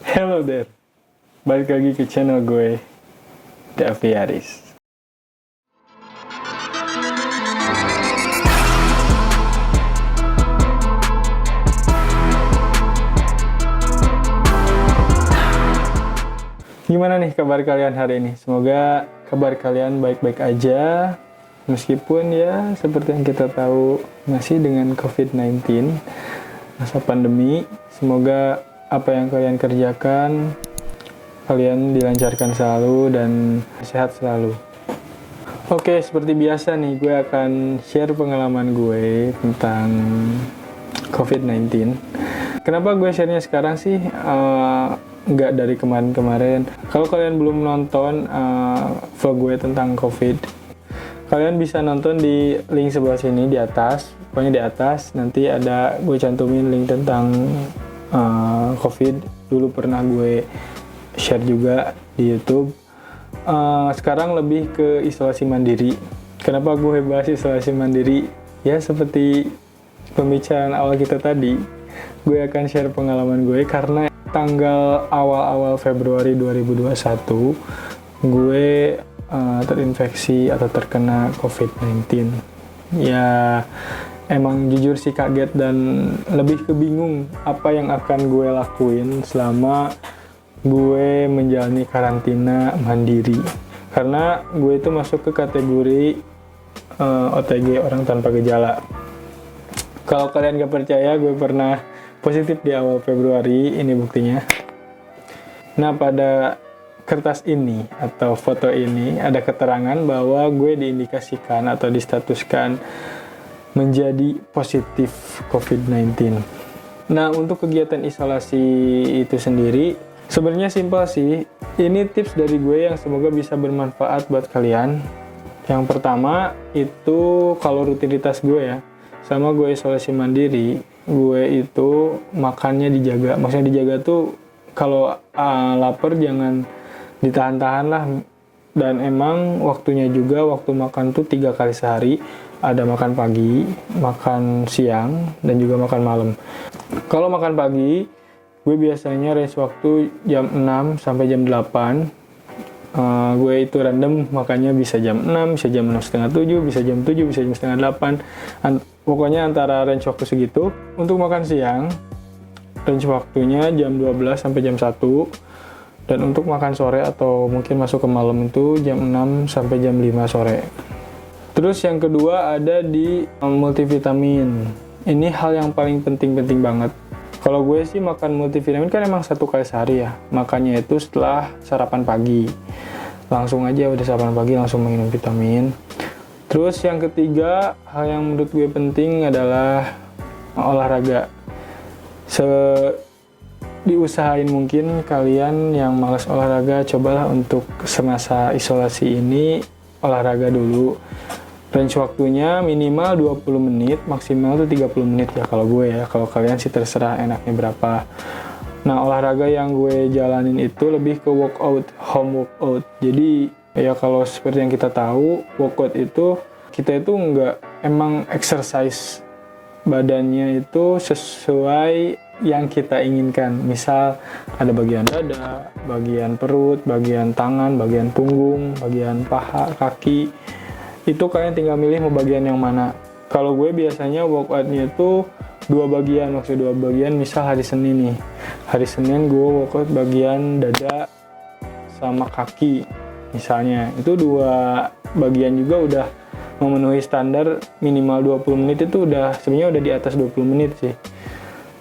Hello there, balik lagi ke channel gue, Davi Haris. Gimana nih kabar kalian hari ini? Semoga kabar kalian baik-baik aja, meskipun ya seperti yang kita tahu masih dengan COVID-19, masa pandemi. Semoga apa yang kalian kerjakan, kalian dilancarkan selalu dan sehat selalu. Oke, seperti biasa nih, gue akan share pengalaman gue tentang COVID-19. Kenapa gue share-nya sekarang sih? Nggak dari kemarin-kemarin. Kalau kalian belum nonton vlog gue tentang COVID, kalian bisa nonton di link sebelah sini di atas. Pokoknya di atas nanti ada gue cantumin link tentang COVID. Dulu pernah gue share juga di YouTube. Sekarang lebih ke isolasi mandiri. Kenapa gue bahas isolasi mandiri? Ya seperti pembicaraan awal kita tadi, gue akan share pengalaman gue karena tanggal awal-awal Februari 2021 gue terinfeksi atau terkena COVID-19. Ya emang jujur sih kaget dan lebih kebingung apa yang akan gue lakuin selama gue menjalani karantina mandiri. Karena gue itu masuk ke kategori OTG, orang tanpa gejala. Kalau kalian gak percaya, gue pernah positif di awal Februari, ini buktinya. Nah, pada kertas ini atau foto ini ada keterangan bahwa gue diindikasikan atau distatuskan menjadi positif COVID-19. Nah, untuk kegiatan isolasi itu sendiri, sebenarnya simpel sih. Ini tips dari gue yang semoga bisa bermanfaat buat kalian. Yang pertama, itu kalau rutinitas gue ya, sama gue isolasi mandiri, gue itu makannya dijaga. Maksudnya dijaga tuh kalau lapar jangan ditahan-tahan lah. Dan emang waktunya juga, waktu makan tuh 3 kali sehari. Ada makan pagi, makan siang, dan juga makan malam. Kalau makan pagi, gue biasanya range waktu jam 6 sampai jam 8. Gue itu random makannya bisa jam 6, bisa jam 6:30, bisa jam 7, bisa jam setengah 8. Pokoknya antara range waktu segitu. Untuk makan siang, range waktunya jam 12 sampai jam 1. Dan untuk makan sore atau mungkin masuk ke malam itu jam 6 sampai jam 5 sore. Terus yang kedua ada di multivitamin. Ini hal yang paling penting banget. Kalau gue sih makan multivitamin kan emang 1 kali sehari ya. Makannya itu setelah sarapan pagi. Langsung aja udah sarapan pagi langsung minum vitamin. Terus yang ketiga, hal yang menurut gue penting adalah olahraga. Diusahain mungkin kalian yang malas olahraga, cobalah untuk semasa isolasi ini olahraga dulu. Range waktunya minimal 20 menit, maksimal tuh 30 menit ya kalau gue ya. Kalau kalian sih terserah enaknya berapa. Nah, olahraga yang gue jalanin itu lebih ke workout, home workout. Jadi ya kalau seperti yang kita tahu, workout itu kita itu nggak emang exercise badannya itu sesuai yang kita inginkan. Misal ada bagian dada, bagian perut, bagian tangan, bagian punggung, bagian paha, kaki. Itu kalian tinggal milih mau bagian yang mana. Kalau gue biasanya workoutnya itu 2 bagian, maksudnya 2 bagian. Misal hari Senin nih, hari Senin gue workout bagian dada sama kaki misalnya. Itu 2 bagian juga udah memenuhi standar minimal 20 menit. Itu udah sebenarnya udah di atas 20 menit sih.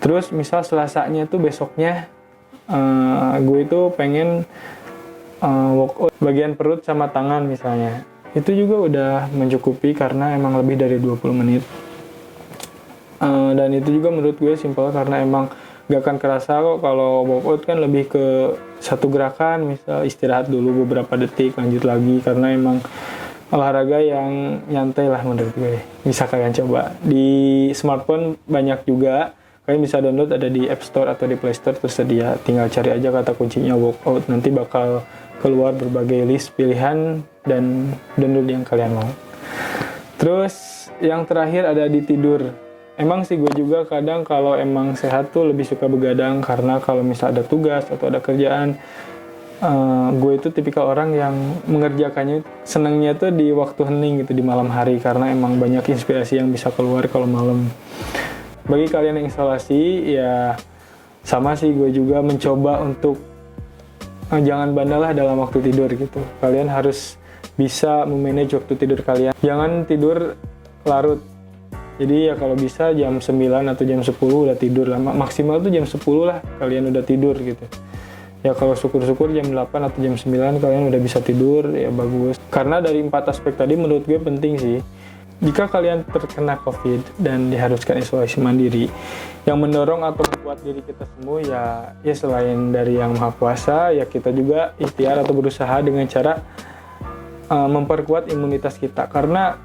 Terus misal Selasanya tuh besoknya gue itu pengen workout bagian perut sama tangan misalnya. Itu juga udah mencukupi karena emang lebih dari 20 menit. Dan itu juga menurut gue simpel karena emang gak akan kerasa kok. Kalau workout kan lebih ke satu gerakan, misal istirahat dulu beberapa detik, lanjut lagi. Karena emang olahraga yang nyantai lah menurut gue. Bisa kalian coba. Di smartphone banyak juga. Kalian bisa download, ada di App Store atau di Play Store tersedia. Tinggal cari aja kata kuncinya workout. Nanti bakal keluar berbagai list pilihan dan download yang kalian mau. Terus yang terakhir ada di tidur. Emang sih gue juga kadang kalau emang sehat tuh lebih suka begadang, karena kalau misal ada tugas atau ada kerjaan, gue itu tipikal orang yang mengerjakannya senangnya tuh di waktu hening gitu, di malam hari, karena emang banyak inspirasi yang bisa keluar kalau malam. Bagi kalian yang isolasi, ya sama sih, gue juga mencoba untuk jangan bandel lah dalam waktu tidur gitu. Kalian harus bisa memanage waktu tidur kalian. Jangan tidur larut. Jadi ya kalau bisa jam 9 atau jam 10 udah tidur lah. Maksimal tuh jam 10 lah kalian udah tidur gitu. Ya kalau syukur-syukur jam 8 atau jam 9 kalian udah bisa tidur, ya bagus. Karena dari 4 aspek tadi menurut gue penting sih. Jika kalian terkena COVID dan diharuskan isolasi mandiri, yang mendorong atau membuat diri kita sembuh ya selain dari Yang Maha Kuasa, ya kita juga ikhtiar atau berusaha dengan cara memperkuat imunitas kita. Karena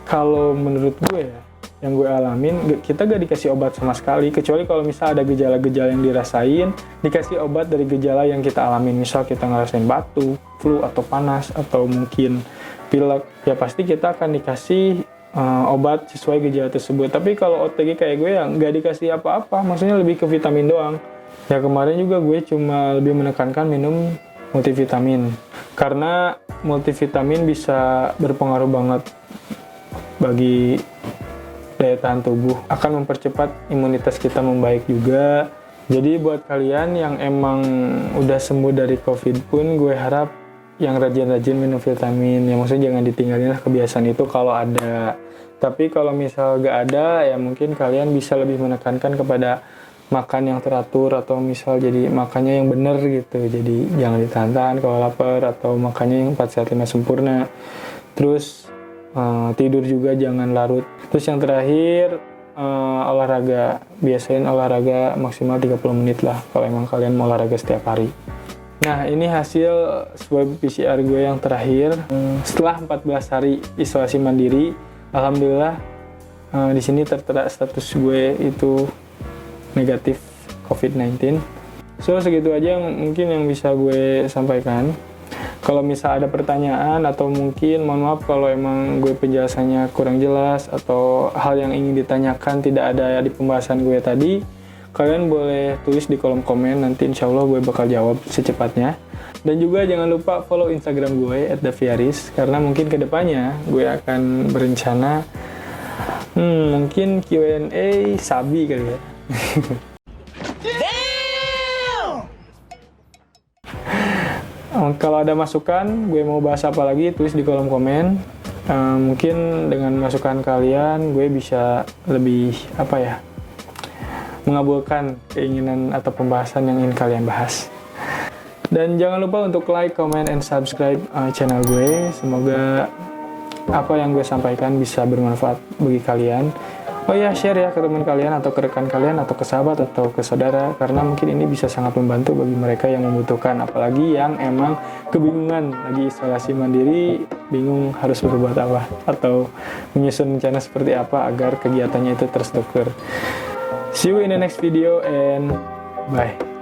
kalau menurut gue ya, yang gue alamin, kita gak dikasih obat sama sekali, kecuali kalau misal ada gejala-gejala yang dirasain, dikasih obat dari gejala yang kita alamin. Misal kita ngerasain batuk, flu, atau panas, atau mungkin pilek, ya pasti kita akan dikasih obat sesuai gejala tersebut. Tapi kalau OTG kayak gue ya nggak dikasih apa-apa, maksudnya lebih ke vitamin doang. Ya kemarin juga gue cuma lebih menekankan minum multivitamin, karena multivitamin bisa berpengaruh banget bagi daya tahan tubuh, akan mempercepat imunitas kita membaik juga. Jadi buat kalian yang emang udah sembuh dari COVID pun, gue harap yang rajin-rajin minum vitamin, ya maksudnya jangan ditinggalin lah kebiasaan itu kalau ada. Tapi kalau misal gak ada, ya mungkin kalian bisa lebih menekankan kepada makan yang teratur, atau misal jadi makannya yang bener gitu. Jadi jangan ditahan-tahan kalau lapar, atau makannya yang 4 sehat 5 sempurna. Terus tidur juga jangan larut. Terus yang terakhir, olahraga. Biasain olahraga maksimal 30 menit lah kalau emang kalian mau olahraga setiap hari. Nah, ini hasil swab PCR gue yang terakhir. Setelah 14 hari isolasi mandiri, alhamdulillah di sini tertera status gue itu negatif COVID-19. So, segitu aja mungkin yang bisa gue sampaikan. Kalau misal ada pertanyaan atau mungkin mohon maaf kalau emang gue penjelasannya kurang jelas atau hal yang ingin ditanyakan tidak ada di pembahasan gue tadi, kalian boleh tulis di kolom komen, nanti insya Allah gue bakal jawab secepatnya. Dan juga jangan lupa follow Instagram gue @daviaris, karena mungkin kedepannya gue akan berencana mungkin Q&A sabi kali ya. Kalau ada masukan, gue mau bahas apa lagi, tulis di kolom komen. Mungkin dengan masukan kalian, gue bisa lebih mengabulkan keinginan atau pembahasan yang ingin kalian bahas. Dan jangan lupa untuk like, comment, and subscribe channel gue. Semoga apa yang gue sampaikan bisa bermanfaat bagi kalian. Oh ya, share ya ke teman kalian atau ke rekan kalian atau ke sahabat atau ke saudara, karena mungkin ini bisa sangat membantu bagi mereka yang membutuhkan, apalagi yang emang kebingungan lagi isolasi mandiri, bingung harus berbuat apa atau menyusun rencana seperti apa agar kegiatannya itu terstruktur. See you in the next video and bye.